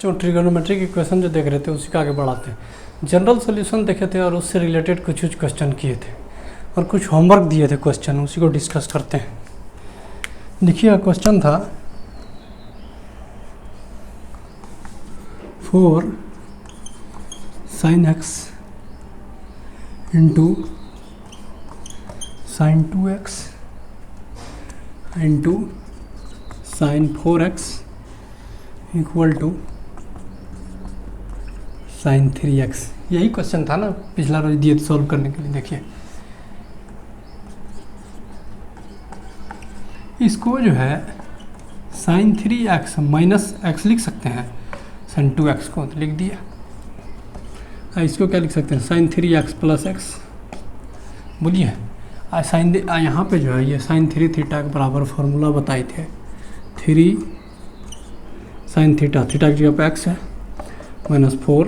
बच्चों trigonometric equation जो देख रहे थे उसी का आगे बढ़ाते हैं। जनरल सॉल्यूशन देखे थे और उससे रिलेटेड कुछ क्वेश्चन किए थे और कुछ होमवर्क दिए थे क्वेश्चन, उसी को डिस्कस करते हैं। देखिए क्वेश्चन था 4 sin x into sin 2x into sin 4x equal to sin 3x। यही क्वेश्चन था ना, पिछला रोज दिए थे सॉल्व करने के लिए। देखिए इसको जो है sin 3x माइनस एक्स लिख सकते हैं, sin 2x को तो लिख दिया। इसको क्या लिख सकते हैं, sin 3x प्लस एक्स। बोलिए साइन यहाँ पे जो है ये sin 3 थीटा के बराबर फार्मूला बताए थे, 3 sin थीटा, थीटा की जगह पे x है, माइनस 4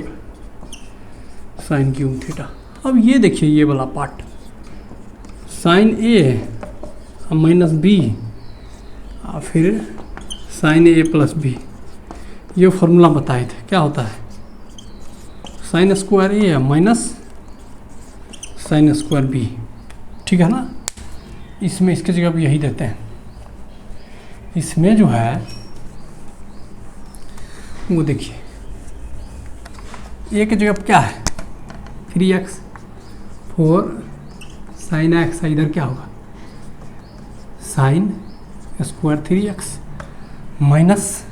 sin क्यूब थीटा। अब ये देखिए ये वाला part sin a minus B और फिर sin a प्लस बी, ये फार्मूला बताए थे। क्या होता है sin square A minus sin square B, ठीक है ना। इसमें इसके जगह पे यही देते हैं। इसमें जो है वो देखिए ए की जगह पे क्या है 3x, 4 sin x, इधर क्या होगा sin square 3x minus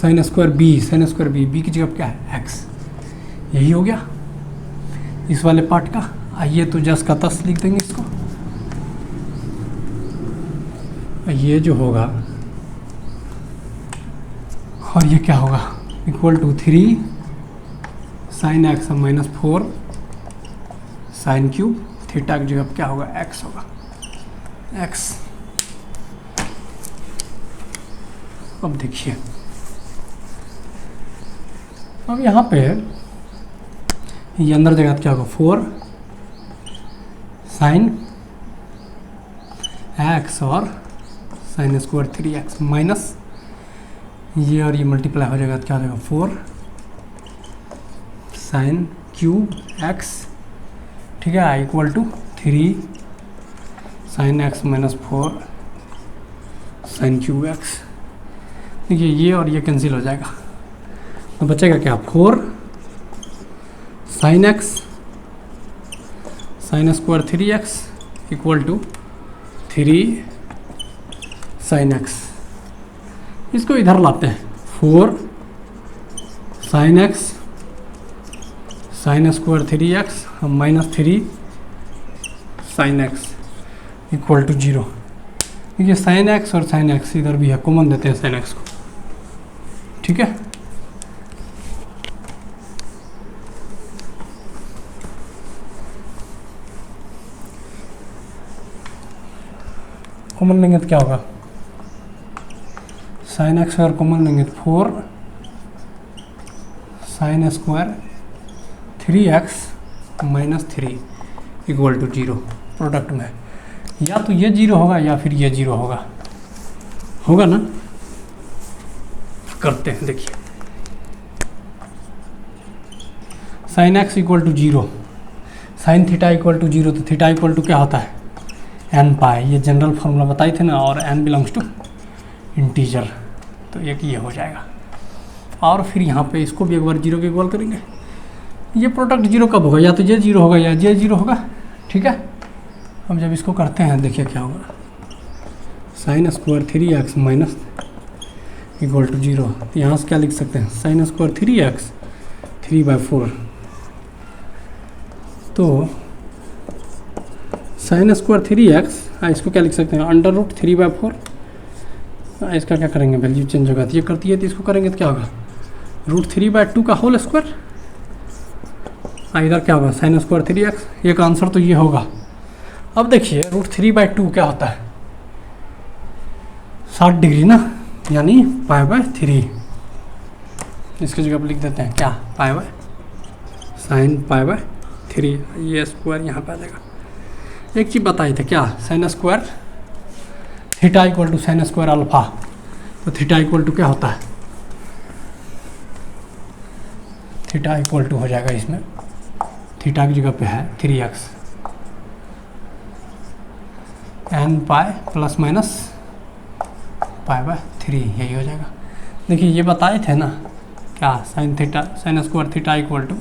sin square B, sin square B, B की जगह पे क्या है x। यही हो गया इस वाले पार्ट का। आइए तो जस का तस लिख देंगे इसको। ये जो होगा और ये क्या होगा equal to 3 sin x minus 4 sin cube theta की जगह क्या होगा x होगा, x। अब देखिए अब यहाँ पे ये अंदर जगह क्या होगा 4 sin x और sin स्क्वायर 3x माइनस ये और ये मल्टीप्लाई हो जाएगा तो क्या हो जाएगा 4 sin क्यूब x, ठीक है, equal to 3 sin x minus 4 sin cube x। देखिए ये और ये कैंसिल हो जाएगा तो बचेगा क्या 4 sin x sin square 3x equal to 3 sin x। इसको इधर लाते हैं 4 sin x sin square 3x minus 3 sin x equal to 0। देखिए sin x और sin x इधर भी है, कॉमन देते हैं sin x को, ठीक है। कॉमन लेंगे तो क्या होगा sin x अगर कॉमन लेंगे तो 4 sin square 3x minus 3 equal to 0। Product में या तो ये 0 होगा या फिर ये 0 होगा, होगा ना। करते हैं देखिए sin x equal to 0 sin theta equal to 0, तो थीटा इक्वल टू क्या होता है n पाई, ये जनरल फार्मूला बताए थे ना, और n बिलोंग्स टू इंटीजर, तो एक ये हो जाएगा। और फिर यहाँ पे इसको भी एक बार 0 के इक्वल करेंगे। ये प्रोडक्ट 0 कब होगा, या तो ये 0 होगा या ये 0 होगा, ठीक है। अब जब इसको करते हैं देखिए क्या होगा sin square 3x minus equal to 0, तो यहाँ से क्या लिख सकते हैं sin स्क्वायर 3x 3/4, तो sin स्क्वायर 3x इसको क्या लिख सकते हैं अंडर रूट 3/4। इसका क्या करेंगे वैल्यू चेंज होगा तो ये करती है, तो इसको करेंगे तो क्या होगा √3/2 का होल स्क्वायर। इधर क्या होगा sin स्क्वायर 3x, एक आंसर तो ये होगा। अब देखिए √3/2 क्या होता है 60 डिग्री ना, यानी π/3। इसकी जगह पर लिख देते हैं क्या sin π/3, ये स्क्वायर यहाँ पे आ जाएगा। एक चीज़ बताए थे क्या sin square theta equal to sin square alpha, तो थीटा इक्वल टू क्या होता है थीटा इक्वल टू हो जाएगा, इसमें थीटा की जगह पे है 3x n pi plus minus pi by 3, यही हो जाएगा। देखिए ये बताए थे ना क्या, sine theta sine square theta equal to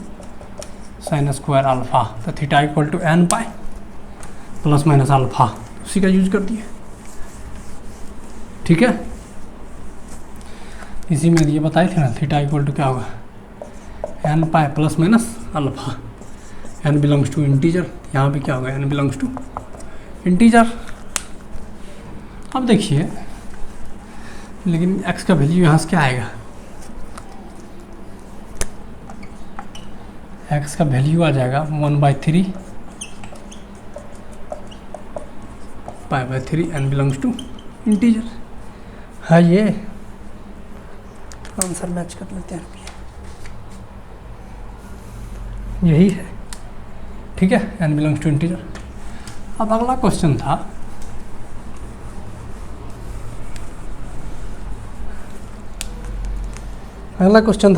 sine square alpha, तो theta equal to n pi plus minus alpha, उसी का यूज कर दिए। ठीक है, इसी में ये बताए थे ना थीटा इक्वल टू क्या होगा, n pi plus minus alpha, n belongs to integer, यहाँ पे क्या होगा n बिलोंग्स टू इंटीजर। अब देखिए लेकिन x का वैल्यू यहाँ से क्या आएगा, x का वैल्यू आ जाएगा 1/3 π/3 n बिलोंग्स टू इंटीजर। हाँ ये आंसर मैच कर लेते हैं, यही है। ठीक है, n बिलोंग्स टू इंटीजर। अब अगला क्वेश्चन था,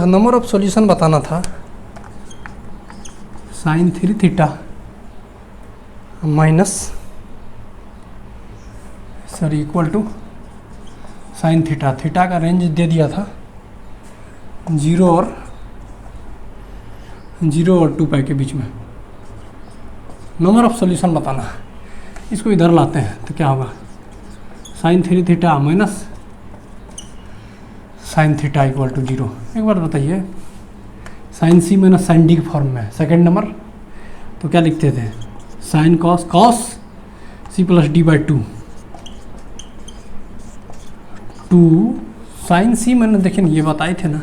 नंबर ऑफ सॉल्यूशन बताना था। Sine 3 theta minus equal to sine theta, theta का रेंज दे दिया था 0 और 2 पाई के बीच में। नंबर ऑफ सॉल्यूशन बताना है, इसको इधर लाते हैं तो क्या होगा, sine 3 theta minus sine theta equal to 0। एक बार बताइए, sine C minus sine D के फॉर्म में सेकेंड नंबर तो क्या लिखते थे, sine cos C plus D by 2 sine C मैंने देखिए ये बताए थे ना,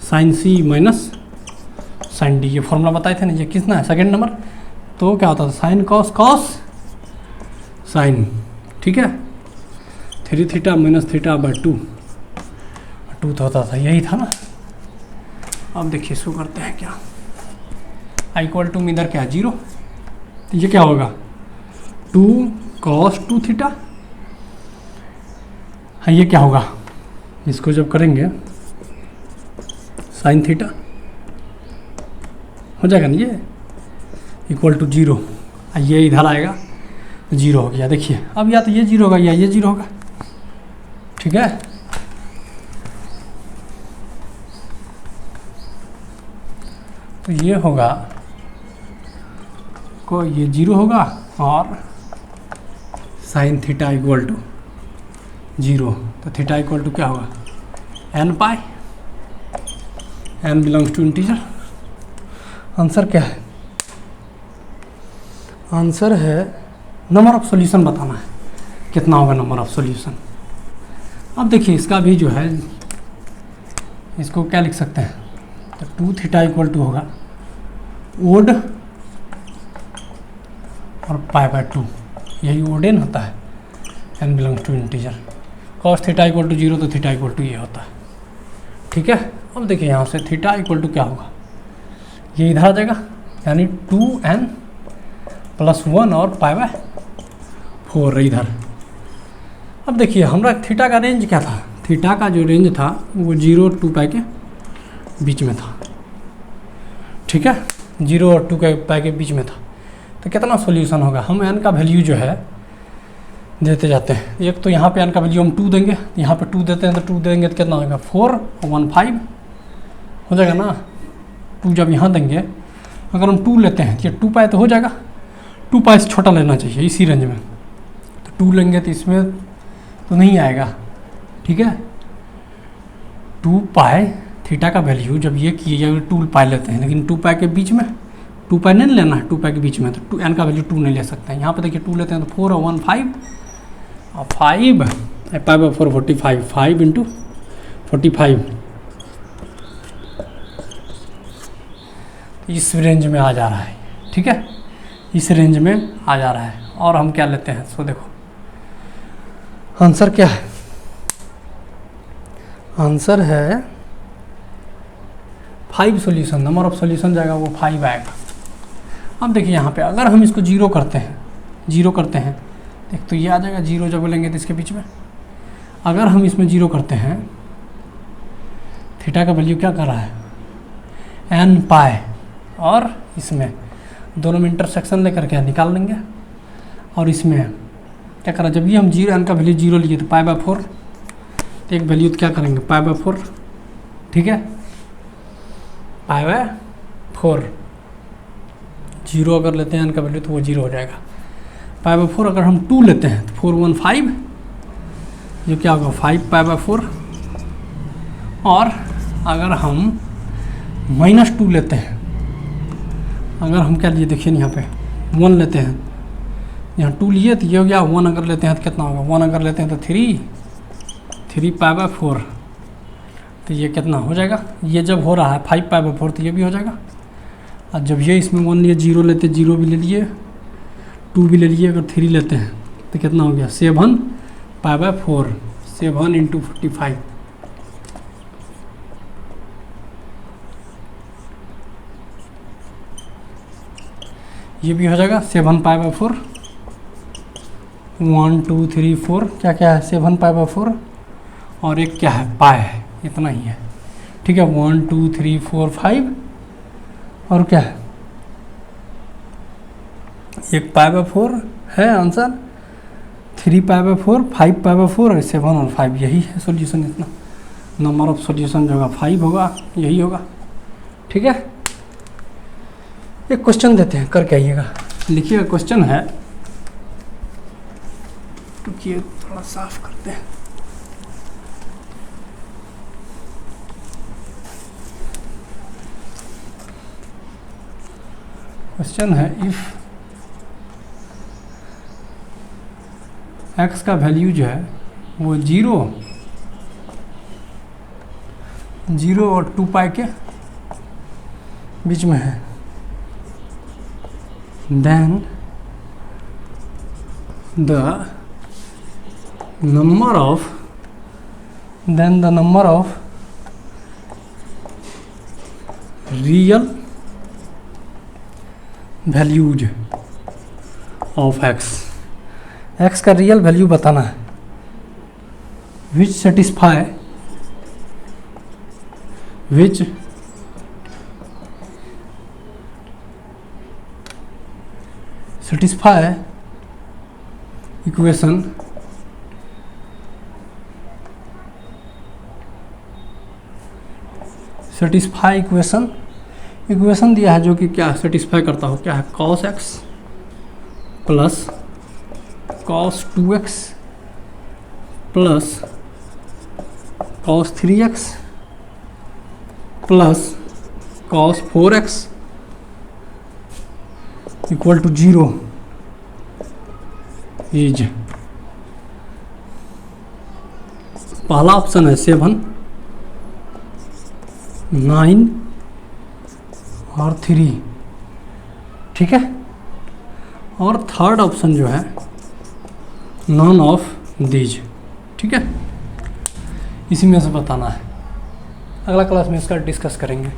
sine C minus sine D, ये फॉर्मूला बताए थे ना, ये कितना है सेकेंड नंबर, तो क्या होता था साइन कॉस साइन। ठीक है, 3 थीटा माइनस थीटा बाई 2 तो होता था, यही था ना। अब देखिए इसको करते हैं क्या, आई इक्वल टू में इधर क्या 0, तो ये क्या होगा 2 cos 2 थीटा। हाँ ये क्या होगा, इसको जब करेंगे साइन थीटा हो जाएगा ना, ये इक्वल टू 0, ये इधर आएगा 0 हो गया। देखिए अब या तो ये 0 होगा या ये 0 होगा। ठीक है, तो ये होगा को ये 0 होगा और साइन थीटा इक्वल टू 0, तो थीटा इक्वल टू क्या होगा n pi, n belongs to integer. Answer क्या है, आंसर है नंबर ऑफ सॉल्यूशन बताना है, कितना होगा नंबर ऑफ सॉल्यूशन। अब देखिए इसका भी जो है, इसको क्या लिख सकते हैं, तो 2 थीटा इक्वल टू होगा ओड और पाई बाय 2, यही ओडेन होता है, n belongs to integer. Cos theta equal to 0 तो थीटा इक्वल टू ये होता है। ठीक है, अब देखिए यहाँ से थीटा इक्वल टू क्या होगा, ये इधर आ जाएगा, यानी 2n प्लस 1 और पाई बाय 4 इधर। अब देखिए हमारा थीटा का रेंज क्या था, थीटा का जो रेंज था वो 0 और 2 पाई के बीच में था। ठीक है, 0 और 2 पाई के बीच में था, तो कितना सॉल्यूशन होगा, हम n का वैल्यू जो है देते जाते हैं। एक तो यहाँ पे n का वैल्यू हम 2 देंगे, यहाँ पे 2 देते हैं तो 2 देंगे तो कितना होगा 4 और 1 5 हो जाएगा ना। 2 जब यहाँ देंगे, अगर हम 2 लेते हैं तो ये 2 पाई तो हो जाएगा, 2 पाई से छोटा लेना चाहिए इसी रेंज में, तो 2 लेंगे तो इसमें तो नहीं आएगा। ठीक है, 2 पाई थीटा का वैल्यू जब ये किए 2 पाई लेते हैं, लेकिन 2 पाई के बीच में 2 पाई नहीं लेना है, 2 पाई के बीच में तो n का वैल्यू 2 नहीं ले सकते हैं। यहाँ पे देखिए 2 लेते हैं तो 4 और 1 5 और 5 पाई बाय 4 45, 5 इंटू 45 इस रेंज में आ जा रहा है। ठीक है, इस रेंज में आ जा रहा है। और हम क्या लेते हैं, सो देखो आंसर क्या है, आंसर है 5 सॉल्यूशन, नंबर ऑफ सॉल्यूशन जाएगा वो 5 आएगा। अब देखिए यहाँ पे अगर हम इसको 0 करते हैं, 0 करते हैं एक तो ये आ जाएगा 0 जब लेंगे तो इसके बीच में। अगर हम इसमें 0 करते हैं, थीटा का वैल्यू क्या कर रहा है एन पाई, और इसमें दोनों में इंटरसेक्शन लेकर के निकाल लेंगे। और इसमें क्या करा, जब ये हम जीरो एन का वैल्यू जीरो लिए तो पाई बाय 4, तो एक वैल्यू क्या करेंगे पाई बाय 4, ठीक है, पाई बाय 4। जीरो अगर लेते हैं एन का वैल्यू तो वो जीरो हो जाएगा। पाई बाय 4 अगर हम 2 लेते हैं तो 4 1 5, ये क्या होगा 5 पाई बाय 4। और अगर हम -2 लेते हैं, अगर हम क्या लिए देखिए यहाँ पे 1 लेते हैं, यहाँ 2 लिए तो ये हो गया। 1 अगर लेते हैं तो कितना होगा, 1 अगर लेते हैं तो 3 पाई बाय 4, तो ये कितना हो जाएगा, ये जब हो रहा है 5 पाई बाय 4 तो ये भी हो जाएगा। और जब ये इसमें 1 लिए, 0 लेते, 0 भी ले लिए, 2 भी ले लिए, अगर 3 लेते हैं तो कितना हो गया 7 पाई बाय 4, 7 × 45। ये भी हो जाएगा 7 पाई बाय 4, 1 2 3 4, क्या क्या है 7 पाई बाय 4, और एक क्या है पाई है, इतना ही है, ठीक है। 1 2 3 4 5, और क्या है एक पाई बाय 4 है answer, 3 pi by 4, 5 pi by 4 और 7 और 5, यही है सॉल्यूशन। इतना नंबर ऑफ सॉल्यूशन जो होगा 5 होगा, यही होगा, ठीक है। एक क्वेश्चन देते हैं, करके आइएगा। लिखिएगा क्वेश्चन है, रुकिए थोड़ा साफ करते हैं। क्वेश्चन है इफ x का वैल्यू जो है वो 0 और 2 पाई के बीच में है, then the number of real values of x का रियल वैल्यू बताना है, which satisfy इक्वेशन इक्वेशन दिया है जो कि क्या सेटिस्फाई करता हो, क्या है cos x plus cos 2x plus cos 3x plus cos 4x equal to 0 is, पहला ऑप्शन है 7 9 और 3, ठीक है। और थर्ड ऑप्शन जो है नॉन ऑफ दीज, ठीक है। इसी में से बताना है, अगला क्लास में इसका डिस्कस करेंगे।